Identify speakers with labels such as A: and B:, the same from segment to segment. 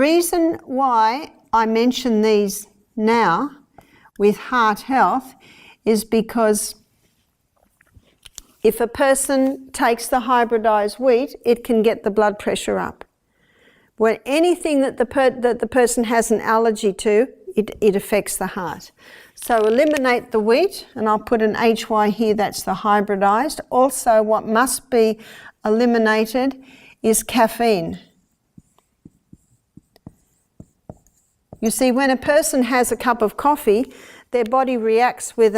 A: reason why I mention these now with heart health is because if a person takes the hybridized wheat, it can get the blood pressure up. When anything that the person has an allergy to, it affects the heart. So eliminate the wheat, and I'll put an HY here, that's the hybridized. Also, what must be eliminated is caffeine. You see, when a person has a cup of coffee, their body reacts with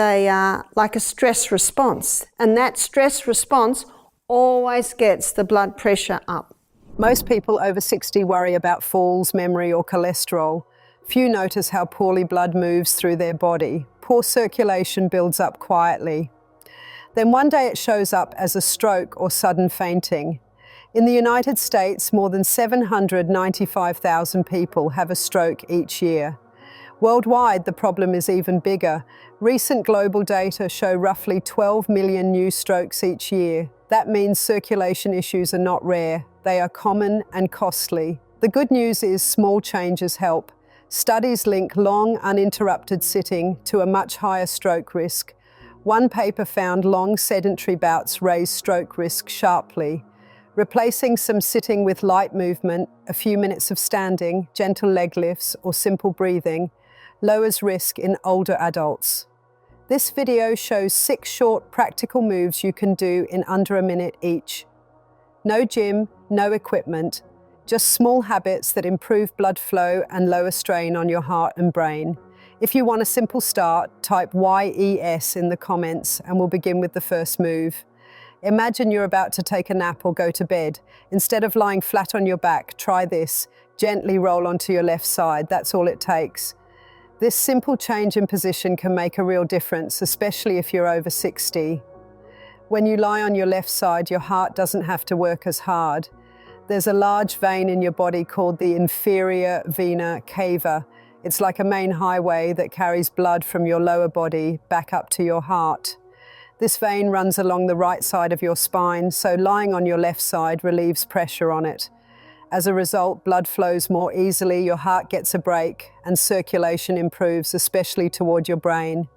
A: like a stress response, and that stress response always gets the blood pressure up.
B: Most people over 60 worry about falls, memory or cholesterol. Few notice how poorly blood moves through their body. Poor circulation builds up quietly. Then one day it shows up as a stroke or sudden fainting. In the United States, more than 795,000 people have a stroke each year. Worldwide, the problem is even bigger. Recent global data show roughly 12 million new strokes each year. That means circulation issues are not rare. They are common and costly. The good news is small changes help. Studies link long, uninterrupted sitting to a much higher stroke risk. One paper found long sedentary bouts raise stroke risk sharply. Replacing some sitting with light movement, a few minutes of standing, gentle leg lifts, or simple breathing, lowers risk in older adults. This video shows 6 short, practical moves you can do in under a minute each. No gym, no equipment, just small habits that improve blood flow and lower strain on your heart and brain. If you want a simple start, type YES in the comments and we'll begin with the first move. Imagine you're about to take a nap or go to bed. Instead of lying flat on your back, try this. Gently roll onto your left side, that's all it takes. This simple change in position can make a real difference, especially if you're over 60. When you lie on your left side, your heart doesn't have to work as hard. There's a large vein in your body called the inferior vena cava. It's like a main highway that carries blood from your lower body back up to your heart. This vein runs along the right side of your spine, so lying on your left side relieves pressure on it. As a result, blood flows more easily, your heart gets a break, and circulation improves, especially toward your brain.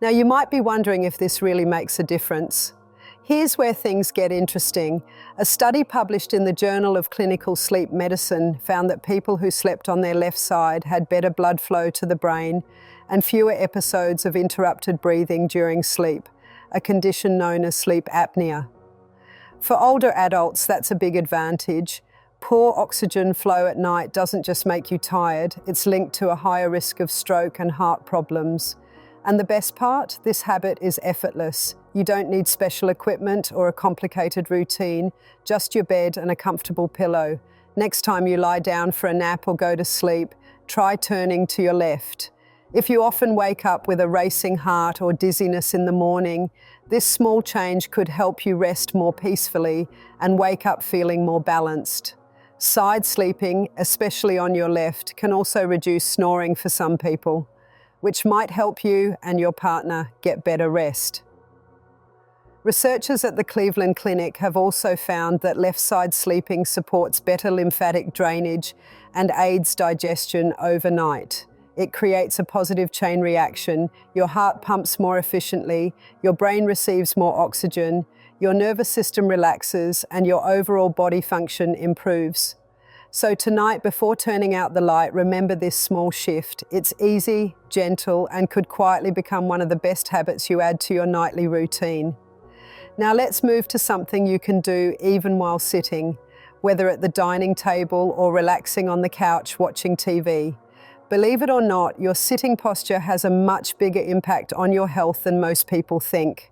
B: Now, you might be wondering if this really makes a difference. Here's where things get interesting. A study published in the Journal of Clinical Sleep Medicine found that people who slept on their left side had better blood flow to the brain and fewer episodes of interrupted breathing during sleep, a condition known as sleep apnea. For older adults, that's a big advantage. Poor oxygen flow at night doesn't just make you tired, it's linked to a higher risk of stroke and heart problems. And the best part? This habit is effortless. You don't need special equipment or a complicated routine, just your bed and a comfortable pillow. Next time you lie down for a nap or go to sleep, try turning to your left. If you often wake up with a racing heart or dizziness in the morning, this small change could help you rest more peacefully and wake up feeling more balanced. Side sleeping, especially on your left, can also reduce snoring for some people, which might help you and your partner get better rest. Researchers at the Cleveland Clinic have also found that left-side sleeping supports better lymphatic drainage and aids digestion overnight. It creates a positive chain reaction. Your heart pumps more efficiently, your brain receives more oxygen, your nervous system relaxes, and your overall body function improves. So tonight, before turning out the light, remember this small shift. It's easy, gentle, and could quietly become one of the best habits you add to your nightly routine. Now let's move to something you can do even while sitting, whether at the dining table or relaxing on the couch watching TV. Believe it or not, your sitting posture has a much bigger impact on your health than most people think.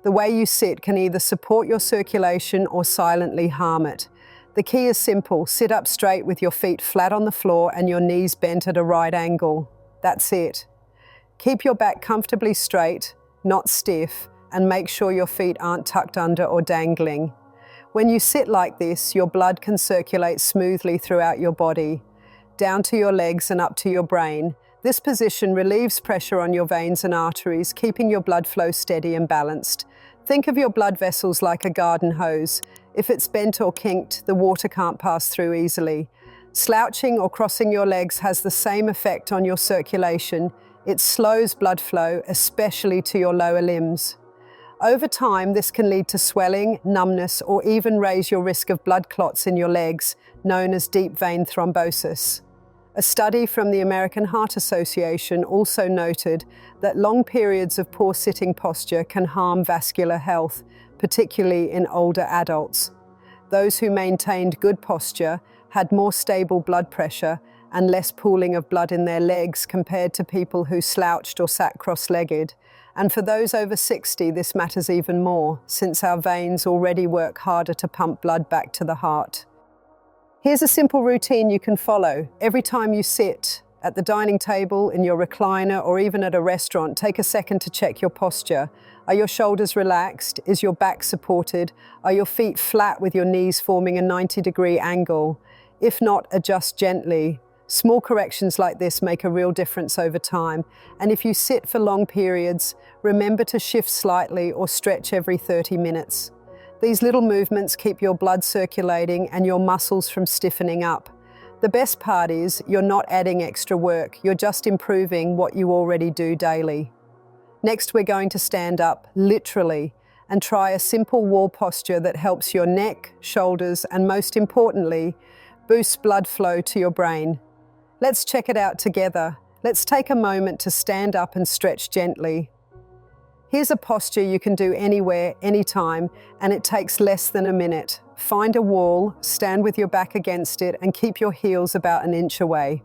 B: The way you sit can either support your circulation or silently harm it. The key is simple. Sit up straight with your feet flat on the floor and your knees bent at a right angle. That's it. Keep your back comfortably straight, not stiff, and make sure your feet aren't tucked under or dangling. When you sit like this, your blood can circulate smoothly throughout your body, down to your legs and up to your brain. This position relieves pressure on your veins and arteries, keeping your blood flow steady and balanced. Think of your blood vessels like a garden hose. If it's bent or kinked, the water can't pass through easily. Slouching or crossing your legs has the same effect on your circulation. It slows blood flow, especially to your lower limbs. Over time, this can lead to swelling, numbness, or even raise your risk of blood clots in your legs, known as deep vein thrombosis. A study from the American Heart Association also noted that long periods of poor sitting posture can harm vascular health, particularly in older adults. Those who maintained good posture had more stable blood pressure and less pooling of blood in their legs compared to people who slouched or sat cross-legged. And for those over 60, this matters even more, since our veins already work harder to pump blood back to the heart. Here's a simple routine you can follow. Every time you sit at the dining table, in your recliner, or even at a restaurant, take a second to check your posture. Are your shoulders relaxed? Is your back supported? Are your feet flat with your knees forming a 90-degree angle? If not, adjust gently. Small corrections like this make a real difference over time. And if you sit for long periods, remember to shift slightly or stretch every 30 minutes. These little movements keep your blood circulating and your muscles from stiffening up. The best part is you're not adding extra work, you're just improving what you already do daily. Next, we're going to stand up, literally, and try a simple wall posture that helps your neck, shoulders, and most importantly, boosts blood flow to your brain. Let's check it out together. Let's take a moment to stand up and stretch gently. Here's a posture you can do anywhere, anytime, and it takes less than a minute. Find a wall, stand with your back against it, and keep your heels about an inch away.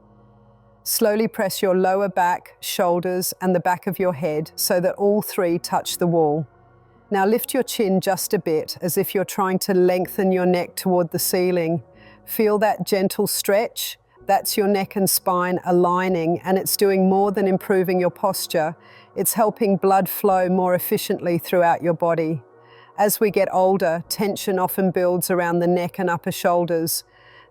B: Slowly press your lower back, shoulders, and the back of your head so that all three touch the wall. Now lift your chin just a bit, as if you're trying to lengthen your neck toward the ceiling. Feel that gentle stretch? That's your neck and spine aligning, and it's doing more than improving your posture. It's helping blood flow more efficiently throughout your body. As we get older, tension often builds around the neck and upper shoulders.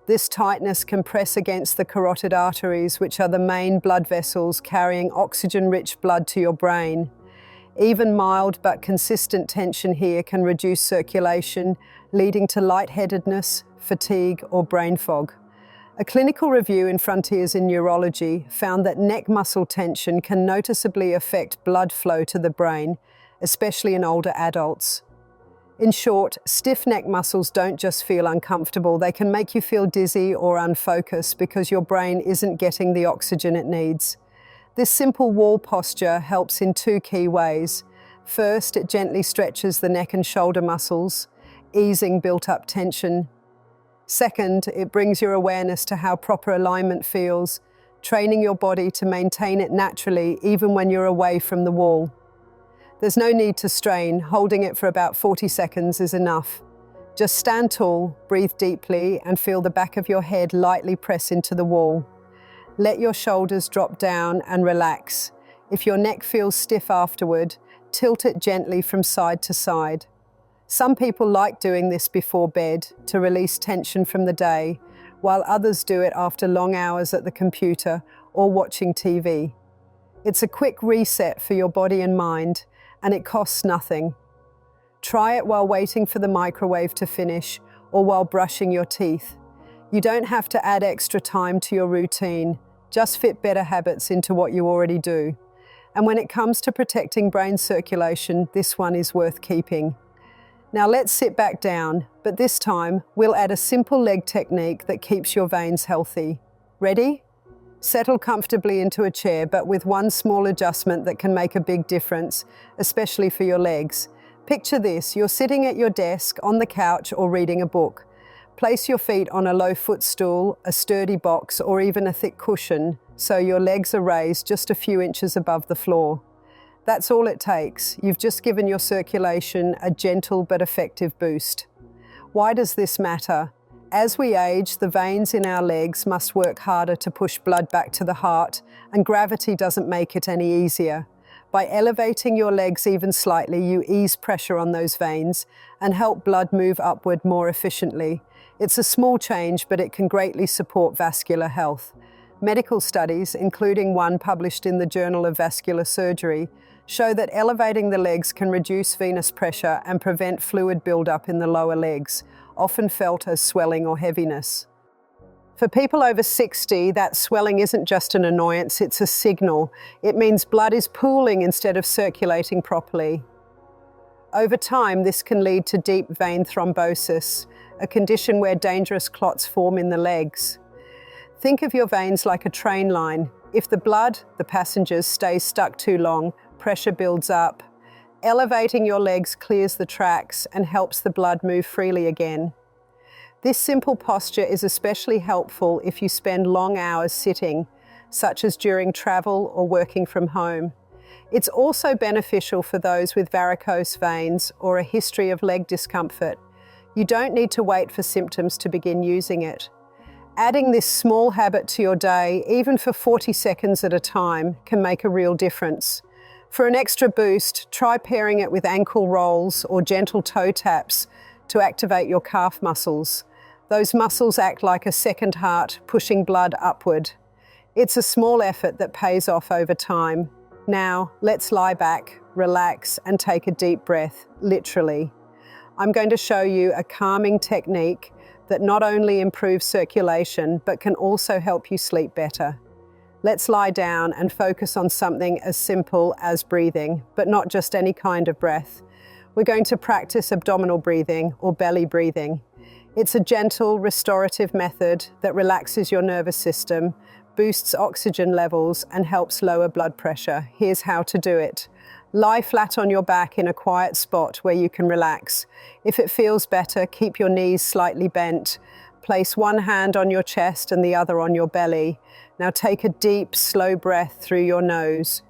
B: This tightness can press against the carotid arteries, which are the main blood vessels carrying oxygen-rich blood to your brain. Even mild but consistent tension here can reduce circulation, leading to lightheadedness, fatigue, or brain fog. A clinical review in Frontiers in Neurology found that neck muscle tension can noticeably affect blood flow to the brain, especially in older adults. In short, stiff neck muscles don't just feel uncomfortable, they can make you feel dizzy or unfocused because your brain isn't getting the oxygen it needs. This simple wall posture helps in two key ways. First, it gently stretches the neck and shoulder muscles, easing built-up tension. Second, it brings your awareness to how proper alignment feels, training your body to maintain it naturally even when you're away from the wall. There's no need to strain, holding it for about 40 seconds is enough. Just stand tall, breathe deeply, and feel the back of your head lightly press into the wall. Let your shoulders drop down and relax. If your neck feels stiff afterward, tilt it gently from side to side. Some people like doing this before bed to release tension from the day, while others do it after long hours at the computer or watching TV. It's a quick reset for your body and mind, and it costs nothing. Try it while waiting for the microwave to finish or while brushing your teeth. You don't have to add extra time to your routine, just fit better habits into what you already do. And when it comes to protecting brain circulation, this one is worth keeping. Now let's sit back down, but this time we'll add a simple leg technique that keeps your veins healthy. Ready? Settle comfortably into a chair, but with one small adjustment that can make a big difference, especially for your legs. Picture this, you're sitting at your desk, on the couch, or reading a book. Place your feet on a low footstool, a sturdy box, or even a thick cushion, so your legs are raised just a few inches above the floor. That's all it takes. You've just given your circulation a gentle but effective boost. Why does this matter? As we age, the veins in our legs must work harder to push blood back to the heart, and gravity doesn't make it any easier. By elevating your legs even slightly, you ease pressure on those veins and help blood move upward more efficiently. It's a small change, but it can greatly support vascular health. Medical studies, including one published in the Journal of Vascular Surgery, show that elevating the legs can reduce venous pressure and prevent fluid buildup in the lower legs, often felt as swelling or heaviness. For people over 60, that swelling isn't just an annoyance, it's a signal. It means blood is pooling instead of circulating properly. Over time, this can lead to deep vein thrombosis, a condition where dangerous clots form in the legs. Think of your veins like a train line. If the blood, the passengers, stays stuck too long, pressure builds up. Elevating your legs clears the tracks and helps the blood move freely again. This simple posture is especially helpful if you spend long hours sitting, such as during travel or working from home. It's also beneficial for those with varicose veins or a history of leg discomfort. You don't need to wait for symptoms to begin using it. Adding this small habit to your day, even for 40 seconds at a time, can make a real difference. For an extra boost, try pairing it with ankle rolls or gentle toe taps to activate your calf muscles. Those muscles act like a second heart, pushing blood upward. It's a small effort that pays off over time. Now, let's lie back, relax, and take a deep breath, literally. I'm going to show you a calming technique that not only improves circulation, but can also help you sleep better. Let's lie down and focus on something as simple as breathing, but not just any kind of breath. We're going to practice abdominal breathing or belly breathing. It's a gentle, restorative method that relaxes your nervous system, boosts oxygen levels, and helps lower blood pressure. Here's how to do it. Lie flat on your back in a quiet spot where you can relax. If it feels better, keep your knees slightly bent. Place one hand on your chest and the other on your belly. Now take a deep, slow breath through your nose.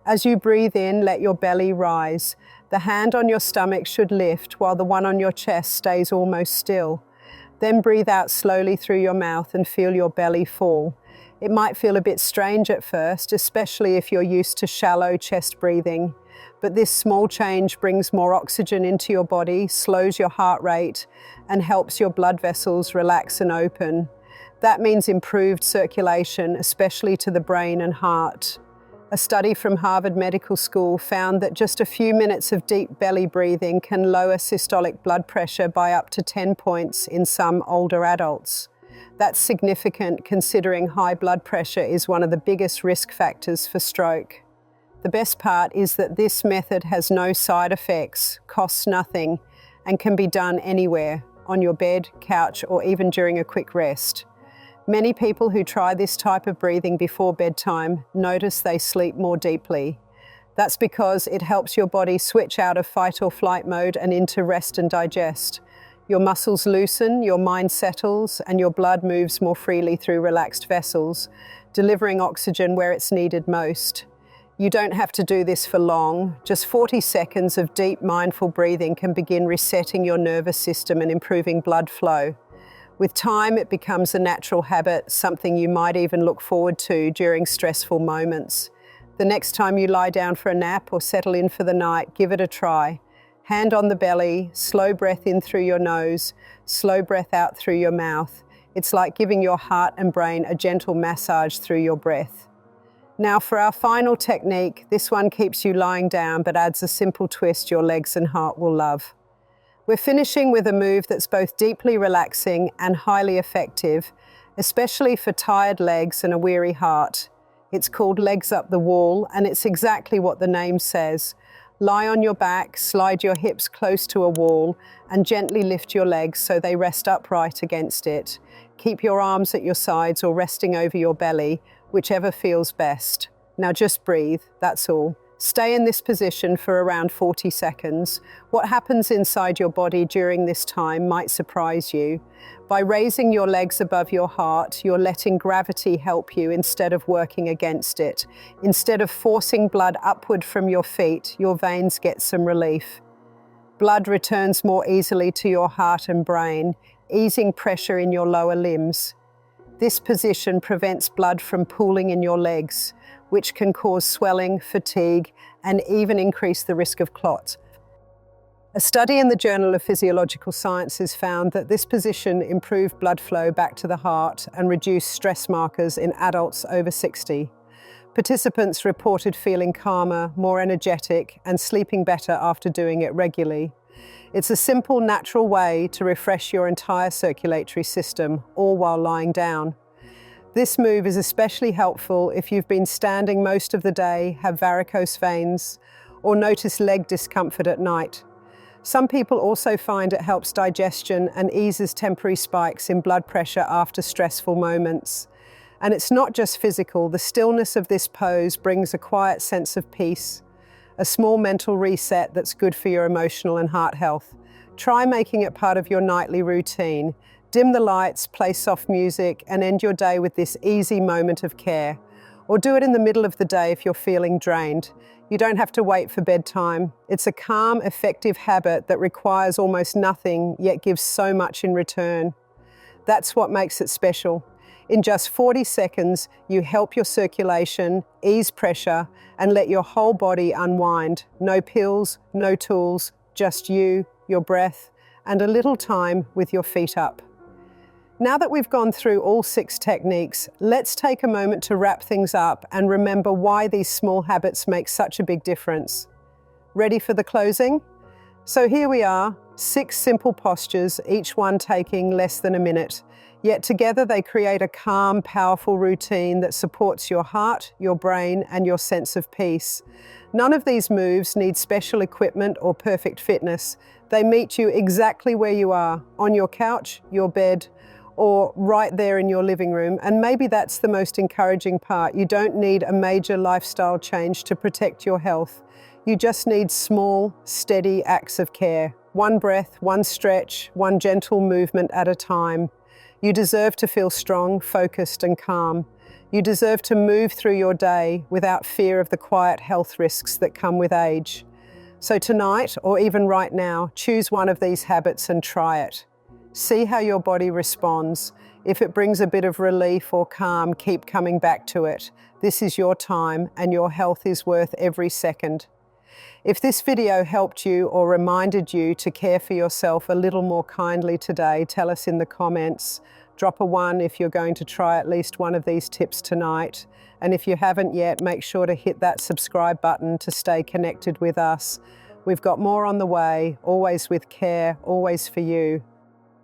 B: As you breathe in, let your belly rise. The hand on your stomach should lift while the one on your chest stays almost still. Then breathe out slowly through your mouth and feel your belly fall. It might feel a bit strange at first, especially if you're used to shallow chest breathing. But this small change brings more oxygen into your body, slows your heart rate, and helps your blood vessels relax and open. That means improved circulation, especially to the brain and heart. A study from Harvard Medical School found that just a few minutes of deep belly breathing can lower systolic blood pressure by up to 10 points in some older adults. That's significant considering high blood pressure is one of the biggest risk factors for stroke. The best part is that this method has no side effects, costs nothing, and can be done anywhere, on your bed, couch, or even during a quick rest. Many people who try this type of breathing before bedtime notice they sleep more deeply. That's because it helps your body switch out of fight or flight mode and into rest and digest. Your muscles loosen, your mind settles, and your blood moves more freely through relaxed vessels, delivering oxygen where it's needed most. You don't have to do this for long. Just 40 seconds of deep, mindful breathing can begin resetting your nervous system and improving blood flow. With time, it becomes a natural habit, something you might even look forward to during stressful moments. The next time you lie down for a nap or settle in for the night, give it a try. Hand on the belly, slow breath in through your nose, slow breath out through your mouth. It's like giving your heart and brain a gentle massage through your breath. Now for our final technique, this one keeps you lying down but adds a simple twist your legs and heart will love. We're finishing with a move that's both deeply relaxing and highly effective, especially for tired legs and a weary heart. It's called legs up the wall, and it's exactly what the name says. Lie on your back, slide your hips close to a wall, and gently lift your legs so they rest upright against it. Keep your arms at your sides or resting over your belly, whichever feels best. Now just breathe, that's all. Stay in this position for around 40 seconds. What happens inside your body during this time might surprise you. By raising your legs above your heart, you're letting gravity help you instead of working against it. Instead of forcing blood upward from your feet, your veins get some relief. Blood returns more easily to your heart and brain, easing pressure in your lower limbs. This position prevents blood from pooling in your legs, which can cause swelling, fatigue, and even increase the risk of clots. A study in the Journal of Physiological Sciences found that this position improved blood flow back to the heart and reduced stress markers in adults over 60. Participants reported feeling calmer, more energetic, and sleeping better after doing it regularly. It's a simple, natural way to refresh your entire circulatory system, all while lying down. This move is especially helpful if you've been standing most of the day, have varicose veins, or notice leg discomfort at night. Some people also find it helps digestion and eases temporary spikes in blood pressure after stressful moments. And it's not just physical. The stillness of this pose brings a quiet sense of peace, a small mental reset that's good for your emotional and heart health. Try making it part of your nightly routine. Dim the lights, play soft music, and end your day with this easy moment of care. Or do it in the middle of the day if you're feeling drained. You don't have to wait for bedtime. It's a calm, effective habit that requires almost nothing, yet gives so much in return. That's what makes it special. In just 40 seconds, you help your circulation, ease pressure, and let your whole body unwind. No pills, no tools, just you, your breath, and a little time with your feet up. Now that we've gone through all 6 techniques, let's take a moment to wrap things up and remember why these small habits make such a big difference. Ready for the closing? So here we are, 6 simple postures, each one taking less than a minute. Yet together they create a calm, powerful routine that supports your heart, your brain, and your sense of peace. None of these moves need special equipment or perfect fitness. They meet you exactly where you are, on your couch, your bed, or right there in your living room. And maybe that's the most encouraging part. You don't need a major lifestyle change to protect your health. You just need small, steady acts of care. One breath, one stretch, one gentle movement at a time. You deserve to feel strong, focused, and calm. You deserve to move through your day without fear of the quiet health risks that come with age. So tonight, or even right now, choose one of these habits and try it. See how your body responds. If it brings a bit of relief or calm, keep coming back to it. This is your time, and your health is worth every second. If this video helped you or reminded you to care for yourself a little more kindly today, tell us in the comments. Drop a 1 if you're going to try at least one of these tips tonight. And if you haven't yet, make sure to hit that subscribe button to stay connected with us. We've got more on the way, always with care, always for you.